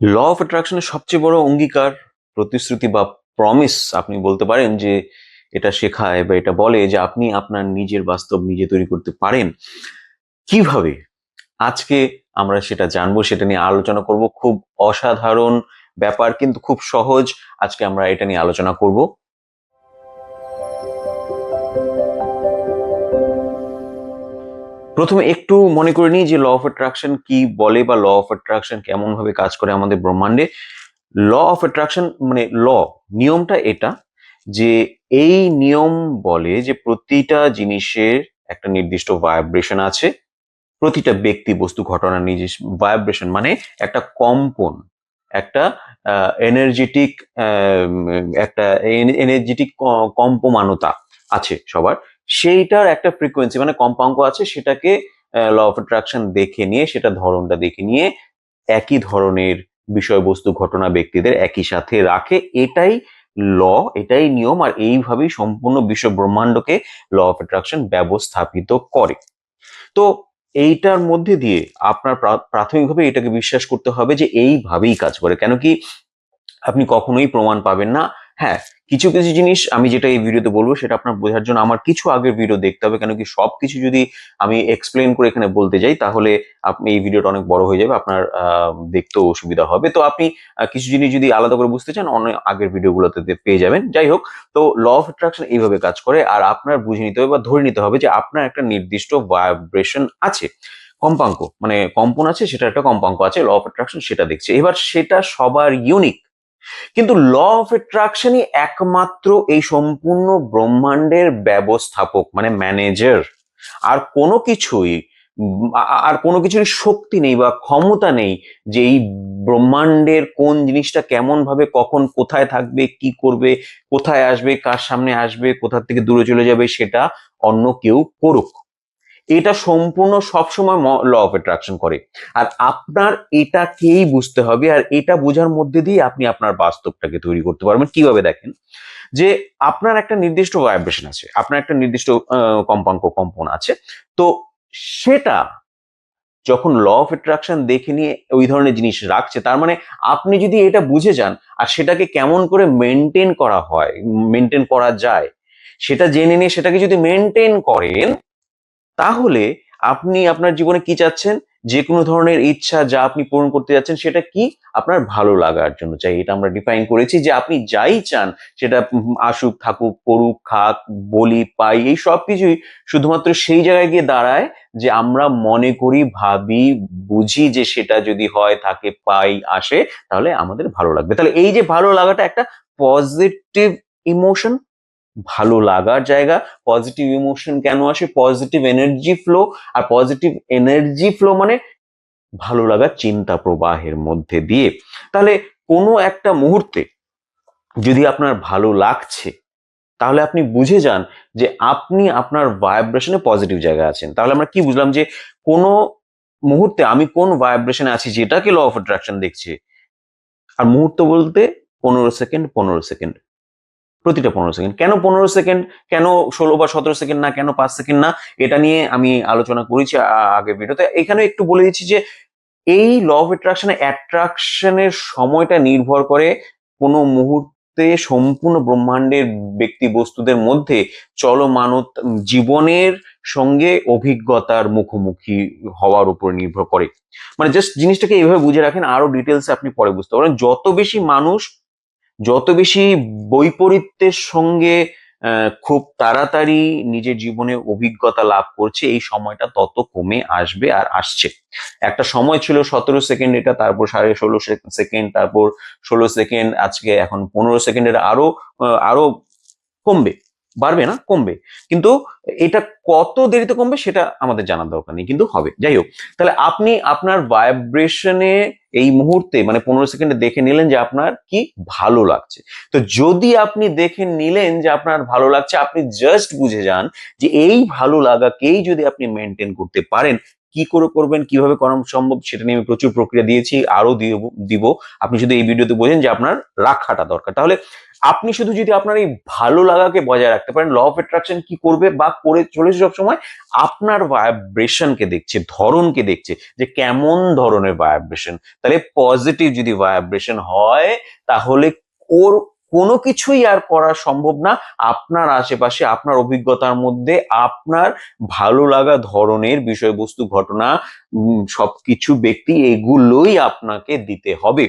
Law of অ্যাট্রাকশনের সবচেয়ে বড় অঙ্গীকার, প্রতিশ্রুতি বা প্রমিস আপনি বলতে পারেন যে এটা শেখায় বা এটা বলে যে আপনি আপনার নিজের বাস্তব নিজে তৈরি করতে পারেন। কিভাবে? আজকে আমরা সেটা জানবো, সেটা নিয়ে আলোচনা করব। খুব অসাধারণ ব্যাপার, কিন্তু খুব সহজ। আজকে আমরা এটা নিয়ে আলোচনা করব। প্রথমে একটু মনে করে নিই যে ল অফ অ্যাট্রাকশন কি বলে বা ল অফ অ্যাট্রাকশন কেমন ভাবে কাজ করে আমাদের ব্রহ্মাণ্ডে। ল অফ অ্যাট্রাকশন মানে নিয়মটা এটা যে এই নিয়ম বলে যে প্রতিটা জিনিসের একটা নির্দিষ্ট ভাইব্রেশন আছে। প্রতিটা ব্যক্তি, বস্তু, ঘটনা নিজস্ব ভাইব্রেশন মানে একটা কম্পন, একটা এনার্জেটিক একটা এনার্জেটিক কম্পমানতা আছে সবার। সেইটার একটা ফ্রিকোয়েন্সি মানে কম্পাঙ্ক আছে, সেটাকে ল অফ অ্যাট্রাকশন দেখে নিয়ে, সেটা ধরনটা দেখে নিয়ে একই ধরনের বিষয়বস্তু, ঘটনা, ব্যক্তিদের একই সাথে রাখে। এটাই ল, এটাই নিয়ম, আর এইভাবেই সম্পূর্ণ বিশ্ব ব্রহ্মাণ্ডকে ল অফ অ্যাট্রাকশন ব্যবস্থাপিত করে। তো এইটার মধ্যে দিয়ে আপনার প্রাথমিকভাবে এটাকে বিশ্বাস করতে হবে যে এইভাবেই কাজ করে। কেন কি আপনি কখনোই প্রমাণ পাবেন না। হ্যাঁ, কিছু কিছু জিনিস আমি যেটা এই ভিডিওতে বলবো সেটা আপনার বোঝার জন্য আমার কিছু আগের ভিডিও দেখতে হবে। কেন কি সবকিছু যদি আমি এক্সপ্লেন করে এখানে বলতে যাই তাহলে আপনি এই ভিডিওটা অনেক বড় হয়ে যাবে, আপনার দেখতেও অসুবিধা হবে। তো আপনি কিছু জিনিস যদি আলাদা করে বুঝতে চান অনেক আগের ভিডিওগুলোতে পেয়ে যাবেন। যাই হোক, তো ল অফ অ্যাট্রাকশন এইভাবে কাজ করে, আর আপনার বুঝে নিতে হবে বা ধরে নিতে হবে যে আপনার একটা নির্দিষ্ট ভাইব্রেশন আছে, কম্পাঙ্ক মানে কম্পন আছে, সেটা একটা কম্পাঙ্ক আছে। ল অফ অ্যাট্রাকশন সেটা দেখছে। এবার সেটা সবার ইউনিক, কিন্তু ল অফ অ্যাট্রাকশনই একমাত্র এই সম্পূর্ণ ব্রহ্মাণ্ডের ব্যবস্থাপক মানে ম্যানেজার। আর কোনো কিছুই আর কোনো কিছুরই শক্তি নেই বা ক্ষমতা নেই যে এই ব্রহ্মাণ্ডের কোন জিনিসটা কেমন ভাবে কখন কোথায় থাকবে, কি করবে, কোথায় আসবে, কার সামনে আসবে, কোথা থেকে দূরে চলে যাবে, সেটা অন্য কেউ করুক। এটা সম্পূর্ণ সবসময় ল অফ অ্যাট্রাকশন করে। আর আপনার এটাকেই বুঝতে হবে, আর এটা বোঝার মধ্যে দিয়ে আপনি আপনার বাস্তবটাকে তৈরি করতে পারবেন। কিভাবে? দেখেন, যে আপনার একটা নির্দিষ্ট ভাইব্রেশন আছে, আপনার একটা নির্দিষ্ট কম্পাঙ্ক, কম্পন আছে। তো সেটা যখন ল অফ অ্যাট্রাকশন দেখে নিয়ে ওই ধরনের জিনিস রাখছে, তার মানে আপনি যদি এটা বুঝে যান আর সেটাকে কেমন করে মেনটেন করা হয়, মেনটেন করা যায়, সেটা জেনে নিয়ে সেটাকে যদি মেনটেন করেন, তাহলে আপনি আপনার জীবনে কি চাচ্ছেন, যে কোনো ধরনের ইচ্ছা যা আপনি পূরণ করতে যাচ্ছেন সেটা কি আপনার ভালো লাগার জন্য চাই। এটা আমরা ডিফাইন করেছি যে আপনি যাই চান সেটা আসুক, থাকুক, করুক, খাক, বলি, পাই, এই সব কিছুই শুধুমাত্র সেই জায়গায় গিয়ে দাঁড়ায় যে আমরা মনে করি, ভাবি, বুঝি যে সেটা যদি হয়, থাকে, পাই, আসে, তাহলে আমাদের ভালো লাগবে। তাহলে এই যে ভালো লাগাটা একটা পজিটিভ ইমোশন, ভালো লাগার জায়গা। পজিটিভ ইমোশন কেন আসে? Positive energy flow. আর পজিটিভ এনার্জি ফ্লো মানে ভালো লাগার চিন্তা প্রবাহের মধ্যে দিয়ে। তাহলে কোনো একটা মুহূর্তে যদি আপনার ভালো লাগছে, তাহলে আপনি বুঝে যান যে আপনি আপনার ভাইব্রেশনে পজিটিভ জায়গায় আছেন। তাহলে আমরা কি বুঝলাম? যে কোনো মুহূর্তে আমি কোন ভাইব্রেশনে আছি, যেটাকে ল অফ অ্যাট্রাকশন দেখছে। আর মুহূর্ত বলতে 15 সেকেন্ড, 15 সেকেন্ড, প্রতিটা 15 সেকেন্ড। কেন 15 সেকেন্ড, কেন 16 বা 17 সেকেন্ড না, কেন 5 সেকেন্ড না, এটা নিয়ে আমি আলোচনা করেছি আগের ভিডিওতে। এখানে একটু বলে দিচ্ছি যে এই ল অফ অ্যাট্রাকশনের সময়টা নির্ভর করে কোনো মুহূর্তে সম্পূর্ণ ব্রহ্মাণ্ডের ব্যক্তি বস্তুদের মধ্যে চলমান জীবনের সঙ্গে অভিজ্ঞতার মুখোমুখি হওয়ার উপর নির্ভর করে। মানে জাস্ট জিনিসটাকে এইভাবে বুঝে রাখেন, আরো ডিটেলস আপনি পরে বুঝতে পারবেন। যত বেশি মানুষ, যত বেশি বৈপরীত্যের সঙ্গে খুব তাড়াতাড়ি নিজের জীবনে অভিজ্ঞতা লাভ করছে, এই সময়টা তত কমে আসবে আর আসছে। একটা সময় ছিল 17 সেকেন্ড এটা, তারপর 16.5 সেকেন্ড, তারপর 16 সেকেন্ড, আজকে এখন 15 সেকেন্ডের আরো আরো কমবে, বাড়বে না, কমবে। কিন্তু এটা কত দেরিতে কমবে সেটা আমাদের জানার দরকার নেই, কিন্তু হবে। যাই হোক, তাহলে আপনি আপনার ভাইব্রেশনে এই মুহূর্তে মানে 15 সেকেন্ডে দেখে নিলেন যে আপনার কি ভালো লাগছে। তো যদি আপনি দেখে নিলেন যে আপনার ভালো লাগছে, আপনি জাস্ট বুঝে যান যে এই ভালো লাগাকেই যদি আপনি মেনটেন করতে পারেন, কি করে করবেন, কিভাবে করা সম্ভব সেটা নিয়ে আমি প্রচুর প্রক্রিয়া দিয়েছি, আরো দিব। আপনি শুধু এই ভিডিওতে বোঝেন যে আপনার রাখাটা দরকার। তাহলে আপনি শুধু যদি আপনার এই ভালো লাগাকে বজায় রাখতে পারেন, ল অফ অ্যাট্রাকশন কি করবে বা করে চলেছে সবসময়, আপনার ভাইব্রেশনকে দেখছে, ধরনকে দেখছে যে কেমন ধরনের ভাইব্রেশন। তাহলে পজিটিভ যদি ভাইব্রেশন হয় তাহলে ওর কোনো কিছুই আর করা সম্ভব না আপনার আশেপাশে, আপনার অভিজ্ঞতার মধ্যে আপনার ভালো লাগা ধরনের বিষয়বস্তু, ঘটনা, সবকিছু, ব্যক্তি, এগুলোই আপনাকে দিতে হবে।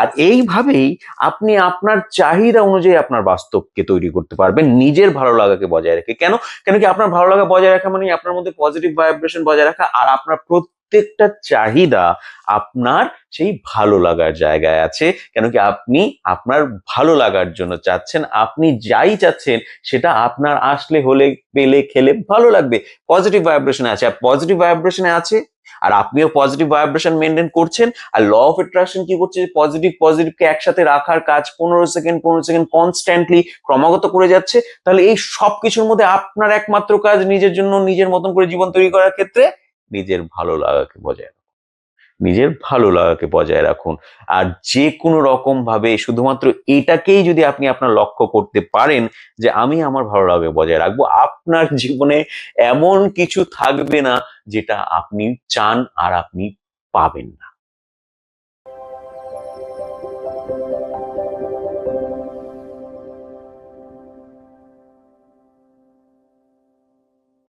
আর এইভাবেই আপনি আপনার চাহিদা অনুযায়ী আপনার বাস্তবকে তৈরি করতে পারবেন নিজের ভালো লাগাকে বজায় রেখে। কেন? কেন কি আপনার ভালো লাগা বজায় রাখা মানে আপনার মধ্যে পজিটিভ ভাইব্রেশন বজায় রাখা, আর আপনার প্রত্যেকটা চাহিদা আপনার সেই ভালো লাগার জায়গায় আছে। কেন কি আপনি আপনার ভালো লাগার জন্য চাচ্ছেন, আপনি যাই চাচ্ছেন সেটা আপনার আসলে, হলে, পেলে, খেলে ভালো লাগবে। পজিটিভ ভাইব্রেশনে আছে, আর পজিটিভ ভাইব্রেশনে আছে, আর আপনিও পজিটিভ ভাইব্রেশন মেনটেন করছেন। আর ল অফ অ্যাট্রাকশন কি করছে, পজিটিভকে একসাথে রাখার কাজ 15 সেকেন্ড কনস্ট্যান্টলি ক্রমাগত করে যাচ্ছে। তাহলে এই সব কিছুর মধ্যে আপনার একমাত্র কাজ নিজের জন্য, নিজের মতন করে জীবন তৈরি করার ক্ষেত্রে নিজের ভালো লাগাকে বজায়, নিজের ভালো লাগাকে বজায় রাখুন। আর যে কোনো রকম ভাবে শুধুমাত্র এটাকেই যদি আপনি আপনার লক্ষ্য করতে পারেন যে আমি আমার ভালো লাগা বজায় রাখবো, আপনার জীবনে এমন কিছু থাকবে না যেটা আপনি চান আর আপনি পাবেন না।